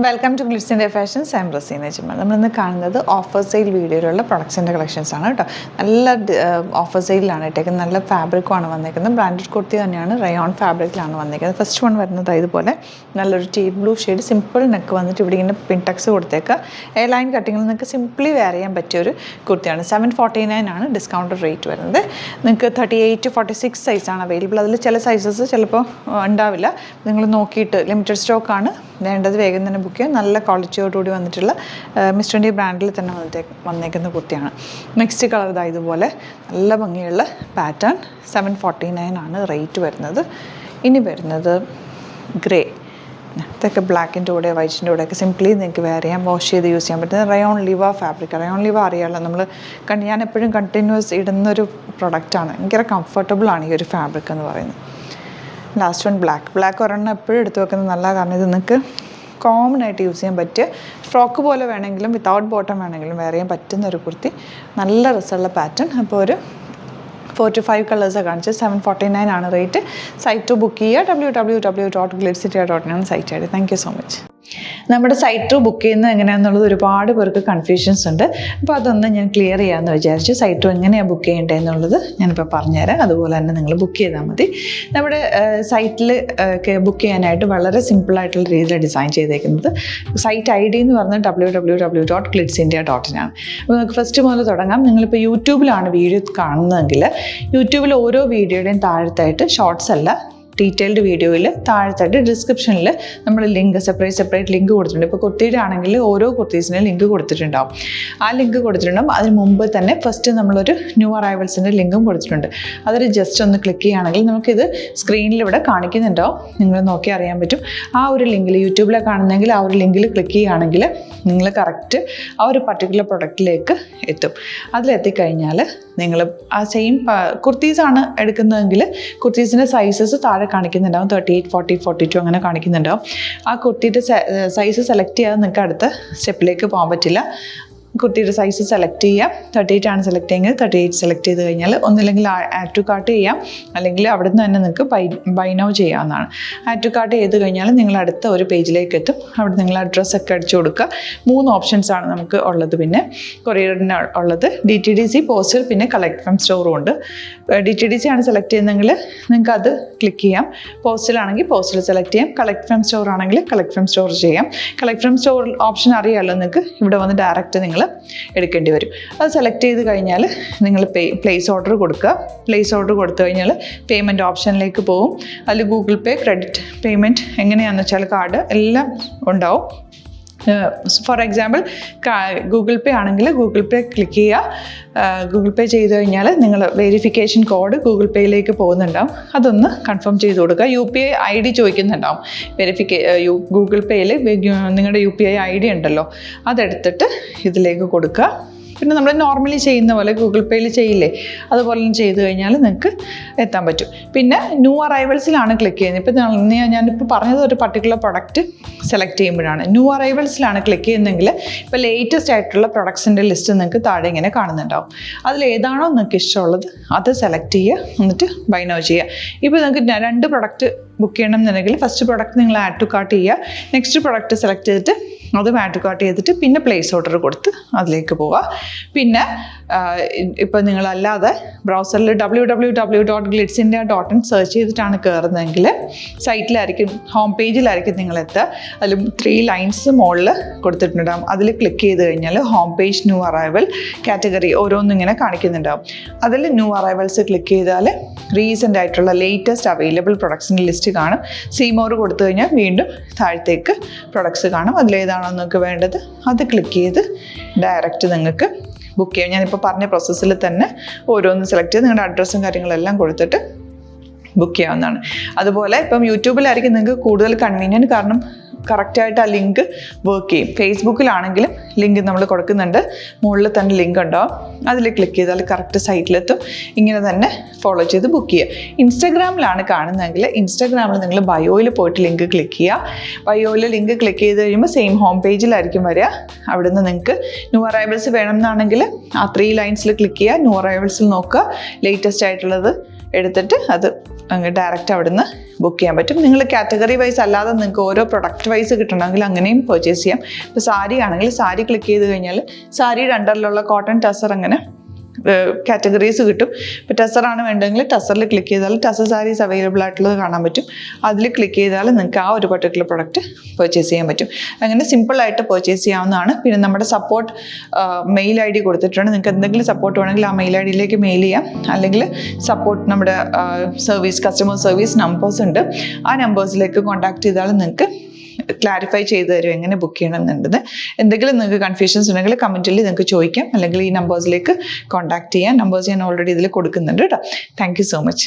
Welcome to Glitz India Fashions. I'm Raseena Jumal. നമ്മളിന്ന് കാണുന്നത് offer sale വീഡിയോയിലുള്ള പ്രൊഡക്ട്സിൻ്റെ കളക്ഷൻസാണ് കേട്ടോ. നല്ല ഓഫർ സെയിലാണ് ഇട്ടേക്കുന്നത്. നല്ല ഫാബ്രിക്കുമാണ് വന്നേക്കുന്നത്. ബ്രാൻഡഡ് കുർത്തി തന്നെയാണ്, റയോൺ ഫാബ്രിക്കിലാണ് വന്നേക്കുന്നത്. ഫസ്റ്റ് വൺ വരുന്നത് ഇതുപോലെ നല്ലൊരു teal blue shade simple neck വന്നിട്ട് ഇവിടെ ഇങ്ങനെ പിൻടക്സ് കൊടുത്തേക്കുക. എ ലൈൻ കട്ടിങ്ങിൽ നിങ്ങൾക്ക് സിംപ്ലി വെയർ ചെയ്യാൻ പറ്റിയൊരു കുർത്തിയാണ്. 749 ആണ് ഡിസ്കൗണ്ട് റേറ്റ് വരുന്നത്. നിങ്ങൾക്ക് 38 to 46 സൈസാണ് അവൈലബിൾ. അതിൽ ചില സൈസസ് ചിലപ്പോൾ ഉണ്ടാവില്ല. നിങ്ങൾ നോക്കിയിട്ട് ലിമിറ്റഡ് സ്റ്റോക്കാണ് വേണ്ടത്, വേഗം തന്നെ ബുക്ക് ചെയ്യാം. നല്ല ക്വാളിറ്റിയോടുകൂടി വന്നിട്ടുള്ള മിസ്റ്റർ ഇന്ത്യ ബ്രാൻഡിൽ തന്നെ വന്നേക്കുന്ന കുർത്തിയാണ്. നെക്സ്റ്റ് കളർ ഇതുപോലെ നല്ല ഭംഗിയുള്ള പാറ്റേൺ. 749 ആണ് റേറ്റ് വരുന്നത്. ഇനി വരുന്നത് ഗ്രേ. ഇതൊക്കെ ബ്ലാക്കിൻ്റെ കൂടെ വൈറ്റിൻ്റെ കൂടെയൊക്കെ സിംപ്ലി നിങ്ങൾക്ക് വെയർ ചെയ്യാം, വാഷ് ചെയ്ത് യൂസ് ചെയ്യാൻ പറ്റുന്നത് റയോൺ ലിവ ഫാബ്രിക്. റയോൺ ലിവ അറിയാമല്ലോ, നമ്മൾ ഞാൻ എപ്പോഴും കണ്ടിന്യൂസ് ഇടുന്നൊരു പ്രൊഡക്റ്റാണ്. ഭയങ്കര കംഫർട്ടബിളാണ് ഈ ഒരു ഫാബ്രിക് എന്ന് പറയുന്നത്. ലാസ്റ്റ് വൺ ബ്ലാക്ക് ഒരെണ്ണം എപ്പോഴും എടുത്ത് വെക്കുന്നത് നല്ല, കാരണം ഇത് നിങ്ങൾക്ക് കോമൺ ആയിട്ട് യൂസ് ചെയ്യാൻ പറ്റിയ ഫ്രോക്ക് പോലെ വേണമെങ്കിലും വിത്തൗട്ട് ബോട്ടം വേണമെങ്കിലും വെയർ ചെയ്യാൻ പറ്റുന്ന ഒരു കുർത്തി. നല്ല രസമുള്ള പാറ്റേൺ. അപ്പോൾ ഒരു 4 to 5 കളേഴ്സാണ് കാണിച്ചത്. 749 ആണ് റേറ്റ്. സൈറ്റ് ബുക്ക് ചെയ്യുക. www.glitzindia.in ആണ് site ID. Thank you so much. നമ്മുടെ സൈറ്റ് ബുക്ക് ചെയ്യുന്നത് എങ്ങനെയാണെന്നുള്ളത് ഒരുപാട് പേർക്ക് കൺഫ്യൂഷൻസ് ഉണ്ട്. അപ്പോൾ അതൊന്ന് ഞാൻ ക്ലിയർ ചെയ്യാമെന്ന് വിചാരിച്ചു. സൈറ്റ് എങ്ങനെയാണ് ബുക്ക് ചെയ്യേണ്ടത് എന്നുള്ളത് ഞാനിപ്പോൾ പറഞ്ഞുതരാം. അതുപോലെ തന്നെ നിങ്ങൾ ബുക്ക് ചെയ്താൽ മതി. നമ്മുടെ സൈറ്റിൽ ബുക്ക് ചെയ്യാനായിട്ട് വളരെ സിമ്പിളായിട്ടുള്ള രീതിയിൽ ഡിസൈൻ ചെയ്തേക്കുന്നത്. സൈറ്റ് ഐ ഡി എന്ന് പറഞ്ഞാൽ www.glitzindia.in ആണ്. അപ്പോൾ നമുക്ക് ഫസ്റ്റ് മുതൽ തുടങ്ങാം. നിങ്ങളിപ്പോൾ യൂട്യൂബിലാണ് വീഡിയോ കാണുന്നതെങ്കിൽ യൂട്യൂബിൽ ഓരോ വീഡിയോയുടെയും താഴത്തായിട്ട് ഷോർട്സ് അല്ല, ഡീറ്റെയിൽഡ് വീഡിയോയിൽ താഴത്തായിട്ട് ഡിസ്ക്രിപ്ഷനിൽ നമ്മൾ ലിങ്ക് സെപ്പറേറ്റ് ലിങ്ക് കൊടുത്തിട്ടുണ്ട്. ഇപ്പോൾ കുർത്തിയുടെ ആണെങ്കിൽ ഓരോ കുർത്തീസിനും ലിങ്ക് കൊടുത്തിട്ടുണ്ടാവും. ആ ലിങ്ക് കൊടുത്തിട്ടുണ്ടാവും. അതിന് മുമ്പ് തന്നെ ഫസ്റ്റ് നമ്മളൊരു ന്യൂ അറൈവൽസിൻ്റെ ലിങ്കും കൊടുത്തിട്ടുണ്ട്. അതൊരു ജസ്റ്റ് ഒന്ന് ക്ലിക്ക് ചെയ്യുകയാണെങ്കിൽ നമുക്കിത് സ്ക്രീനിൽ ഇവിടെ കാണിക്കുന്നുണ്ടാവും. നിങ്ങൾ നോക്കി അറിയാൻ പറ്റും. ആ ഒരു ലിങ്കിൽ യൂട്യൂബിലെ കാണുന്നെങ്കിൽ ആ ഒരു ലിങ്കിൽ ക്ലിക്ക് ചെയ്യുകയാണെങ്കിൽ നിങ്ങൾ കറക്റ്റ് ആ ഒരു പർട്ടിക്കുലർ പ്രൊഡക്റ്റിലേക്ക് എത്തും. അതിലെത്തിക്കഴിഞ്ഞാൽ നിങ്ങൾ ആ സെയിം കുർത്തീസാണ് എടുക്കുന്നതെങ്കിൽ കുർത്തീസിൻ്റെ സൈസസ് താഴെ കാണിക്കുന്നുണ്ടാവും. 38, 40, 42 അങ്ങനെ കാണിക്കുന്നുണ്ടാവും. ആ കുർത്തിയുടെ സൈസ് സെലക്ട് ചെയ്യാതെ നിങ്ങൾക്ക് അടുത്ത സ്റ്റെപ്പിലേക്ക് പോകാൻ പറ്റില്ല. കുർത്തിയുടെ സൈസ് സെലക്ട് ചെയ്യാം. 38 ആണ് സെലക്ട് ചെയ്യുന്നത്. 38 സെലക്ട് ചെയ്ത് കഴിഞ്ഞാൽ ഒന്നില്ലെങ്കിൽ ആഡ് ടു കാർട്ട് ചെയ്യാം, അല്ലെങ്കിൽ അവിടെ നിന്ന് തന്നെ നിങ്ങൾക്ക് ബൈ നൗ ചെയ്യാവുന്നതാണ്. ആഡ് ടു കാർട്ട് ചെയ്ത് കഴിഞ്ഞാൽ നിങ്ങൾ അടുത്ത ഒരു പേജിലേക്ക് എത്തും. അവിടെ നിങ്ങൾ അഡ്രസ്സൊക്കെ അടിച്ചു കൊടുക്കുക. 3 ഓപ്ഷൻസാണ് നമുക്ക് ഉള്ളത്. പിന്നെ കൊറിയറിന് ഉള്ളത് DTDC, പോസ്റ്റൽ, പിന്നെ കളക്ട് ഫ്രം സ്റ്റോറും ഉണ്ട്. DTDC ആണ് സെലക്ട് ചെയ്യുന്നതെങ്കിൽ നിങ്ങൾക്ക് അത് ക്ലിക്ക് ചെയ്യാം. പോസ്റ്റലാണെങ്കിൽ പോസ്റ്റൽ സെലക്ട് ചെയ്യാം. കളക്ട് ഫ്രം സ്റ്റോർ ആണെങ്കിൽ കളക്ട് ഫ്രം സ്റ്റോർ ചെയ്യാം. കളക്ട് ഫ്രം സ്റ്റോർ ഓപ്ഷൻ അറിയാമല്ലോ നിങ്ങൾക്ക്. ഇവിടെ വന്ന് ഡയറക്റ്റ് നിങ്ങൾ എടുക്കേണ്ടി വരും. അത് സെലക്ട് ചെയ്ത് കഴിഞ്ഞാൽ നിങ്ങൾ പ്ലേസ് ഓർഡർ കൊടുക്കുക. പ്ലേസ് ഓർഡർ കൊടുത്തു കഴിഞ്ഞാൽ പേയ്മെൻറ്റ് ഓപ്ഷനിലേക്ക് പോകും. അതിൽ ഗൂഗിൾ പേ, ക്രെഡിറ്റ് പേയ്മെൻറ്റ് എങ്ങനെയാണെന്ന് വെച്ചാൽ കാർഡ് എല്ലാം ഉണ്ടാവും. ഫോർ എക്സാമ്പിൾ ഗൂഗിൾ പേ ആണെങ്കിൽ ഗൂഗിൾ പേ ക്ലിക്ക് ചെയ്യുക. ഗൂഗിൾ പേ ചെയ്ത് കഴിഞ്ഞാൽ നിങ്ങൾ വെരിഫിക്കേഷൻ കോഡ് ഗൂഗിൾ പേയിലേക്ക് പോകുന്നുണ്ടാവും. അതൊന്ന് കൺഫേം ചെയ്ത് കൊടുക്കുക. UPI ID ചോദിക്കുന്നുണ്ടാവും. ഗൂഗിൾ പേയിൽ നിങ്ങളുടെ UPI ID ഉണ്ടല്ലോ, അതെടുത്തിട്ട് ഇതിലേക്ക് കൊടുക്കുക. പിന്നെ നമ്മൾ നോർമലി ചെയ്യുന്ന പോലെ ഗൂഗിൾ പേയിൽ ചെയ്യില്ലേ, അതുപോലെ ചെയ്ത് കഴിഞ്ഞാൽ നിങ്ങൾക്ക് എത്താൻ പറ്റും. പിന്നെ ന്യൂ അറൈവൽസിലാണ് ക്ലിക്ക് ചെയ്യുന്നത്. ഇപ്പോൾ ഞാനിപ്പോൾ പറഞ്ഞത് ഒരു പർട്ടിക്കുലർ പ്രൊഡക്റ്റ് സെലക്ട് ചെയ്യുമ്പോഴാണ്. ന്യൂ അറൈവൽസിലാണ് ക്ലിക്ക് ചെയ്യുന്നതെങ്കിൽ ഇപ്പോൾ ലേറ്റസ്റ്റ് ആയിട്ടുള്ള പ്രൊഡക്ട്സിൻ്റെ ലിസ്റ്റ് നിങ്ങൾക്ക് താഴെ ഇങ്ങനെ കാണുന്നുണ്ടാവും. അതിലേതാണോ നിങ്ങൾക്ക് ഇഷ്ടമുള്ളത് അത് സെലക്ട് ചെയ്യുക, എന്നിട്ട് ബൈ നൗ ചെയ്യുക. ഇപ്പോൾ നിങ്ങൾക്ക് 2 പ്രൊഡക്റ്റ് ബുക്ക് ചെയ്യണം എന്നുണ്ടെങ്കിൽ ഫസ്റ്റ് പ്രൊഡക്റ്റ് നിങ്ങൾ ആഡ് ടു കാർട്ട് ചെയ്യുക. നെക്സ്റ്റ് പ്രൊഡക്റ്റ് സെലക്ട് ചെയ്തിട്ട് അതും ആഡ് ടു കാർട്ട് ചെയ്തിട്ട് പിന്നെ പ്ലേസ് ഓർഡർ കൊടുത്ത് അതിലേക്ക് പോവുക. പിന്നെ ഇപ്പോൾ നിങ്ങളല്ലാതെ ബ്രൗസറിൽ www.glitzindia.in സെർച്ച് ചെയ്തിട്ടാണ് കയറുന്നതെങ്കിൽ സൈറ്റിലായിരിക്കും, ഹോം പേജിലായിരിക്കും നിങ്ങളെത്തുക. അതിൽ 3 ലൈൻസ് മുകളിൽ കൊടുത്തിട്ടുണ്ടാകും. അതിൽ ക്ലിക്ക് ചെയ്ത് കഴിഞ്ഞാൽ home page, new arrival, category ഓരോന്നും ഇങ്ങനെ കാണിക്കുന്നുണ്ടാകും. അതിൽ ന്യൂ അറൈവൽസ് ക്ലിക്ക് ചെയ്താൽ റീസെൻ്റ് ആയിട്ടുള്ള ലേറ്റസ്റ്റ് അവൈലബിൾ പ്രൊഡക്ട്സിൻ്റെ ലിസ്റ്റ് കാണും. സീമോർ കൊടുത്തു കഴിഞ്ഞാൽ വീണ്ടും താഴത്തേക്ക് പ്രൊഡക്ട്സ് കാണും. അതിലേതാണോ നിങ്ങൾക്ക് വേണ്ടത് അത് ക്ലിക്ക് ചെയ്ത് ഡയറക്റ്റ് നിങ്ങൾക്ക് ബുക്ക് ചെയ്യാം. ഞാനിപ്പോൾ പറഞ്ഞ പ്രോസസ്സിൽ തന്നെ ഓരോന്ന് സെലക്ട് ചെയ്ത് നിങ്ങളുടെ അഡ്രസ്സും കാര്യങ്ങളെല്ലാം കൊടുത്തിട്ട് ബുക്ക് ചെയ്യാവുന്നതാണ്. അതുപോലെ ഇപ്പം യൂട്യൂബിലായിരിക്കും നിങ്ങൾക്ക് കൂടുതൽ കൺവീനിയൻറ്റ്, കാരണം കറക്റ്റായിട്ട് ആ ലിങ്ക് വർക്ക് ചെയ്യും. ഫേസ്ബുക്കിലാണെങ്കിലും ലിങ്ക് നമ്മൾ കൊടുക്കുന്നുണ്ട്. മുകളിൽ തന്നെ ലിങ്ക് ഉണ്ടാവും. അതിൽ ക്ലിക്ക് ചെയ്താൽ കറക്റ്റ് സൈറ്റിലെത്തും. ഇങ്ങനെ തന്നെ ഫോളോ ചെയ്ത് ബുക്ക് ചെയ്യുക. ഇൻസ്റ്റാഗ്രാമിലാണ് കാണുന്നതെങ്കിൽ ഇൻസ്റ്റാഗ്രാമിൽ നിങ്ങൾ ബയോയിൽ പോയിട്ട് ലിങ്ക് ക്ലിക്ക് ചെയ്യുക. ബയോയിൽ ലിങ്ക് ക്ലിക്ക് ചെയ്ത് കഴിയുമ്പോൾ സെയിം ഹോം പേജിലായിരിക്കും വരിക. അവിടെ നിന്ന് നിങ്ങൾക്ക് ന്യൂ അറൈവൽസ് വേണം എന്നാണെങ്കിൽ ആ 3 ലൈൻസിൽ ക്ലിക്ക് ചെയ്യുക. ന്യൂ അറൈവൽസിൽ നോക്കുക ലേറ്റസ്റ്റ് ആയിട്ടുള്ളത് എടുത്തിട്ട് അത് അങ്ങ് ഡയറക്റ്റ് അവിടുന്ന് ബുക്ക് ചെയ്യാൻ പറ്റും. നിങ്ങൾ കാറ്റഗറി വൈസ് അല്ലാതെ നിങ്ങൾക്ക് ഓരോ പ്രൊഡക്റ്റ് വൈസ് കിട്ടണമെങ്കിൽ അങ്ങനെയും പർച്ചേസ് ചെയ്യാം. ഇപ്പോൾ സാരി ആണെങ്കിൽ സാരി ക്ലിക്ക് ചെയ്ത് കഴിഞ്ഞാൽ സാരിയുടെ അണ്ടറിലുള്ള കോട്ടൺ ടസർ അങ്ങനെ കാറ്റഗറീസ് കിട്ടും. ഇപ്പോൾ ടസറാണ് വേണ്ടതെങ്കിൽ ടസറിൽ ക്ലിക്ക് ചെയ്താൽ ടസർ സാരീസ് അവൈലബിൾ ആയിട്ടുള്ളത് കാണാൻ പറ്റും. അതിൽ ക്ലിക്ക് ചെയ്താൽ നിങ്ങൾക്ക് ആ ഒരു പർട്ടിക്കുലർ പ്രൊഡക്റ്റ് പർച്ചേസ് ചെയ്യാൻ പറ്റും. അങ്ങനെ സിമ്പിളായിട്ട് പർച്ചേസ് ചെയ്യാവുന്നതാണ്. പിന്നെ നമ്മുടെ സപ്പോർട്ട് മെയിൽ ID കൊടുത്തിട്ടുണ്ട്. നിങ്ങൾക്ക് എന്തെങ്കിലും സപ്പോർട്ട് വേണമെങ്കിൽ ആ മെയിൽ IDയിലേക്ക് മെയിൽ ചെയ്യാം. അല്ലെങ്കിൽ സപ്പോർട്ട് നമ്മുടെ കസ്റ്റമർ സർവീസ് നമ്പേഴ്സ് ഉണ്ട്. ആ നമ്പേഴ്സിലേക്ക് കോൺടാക്ട് ചെയ്താൽ നിങ്ങൾക്ക് ക്ലാരിഫൈ ചെയ്ത് തരും എങ്ങനെ ബുക്ക് ചെയ്യണം എന്നുള്ളത്. എന്തെങ്കിലും നിങ്ങൾക്ക് കൺഫ്യൂഷൻസ് ഉണ്ടെങ്കിൽ കമൻറ്റിൽ നിങ്ങൾക്ക് ചോദിക്കാം, അല്ലെങ്കിൽ ഈ നമ്പേഴ്സിലേക്ക് കോൺടാക്ട് ചെയ്യാം. നമ്പേഴ്സ് ഞാൻ ഓൾറെഡി ഇതിൽ കൊടുക്കുന്നുണ്ട് കേട്ടോ. Thank you so much.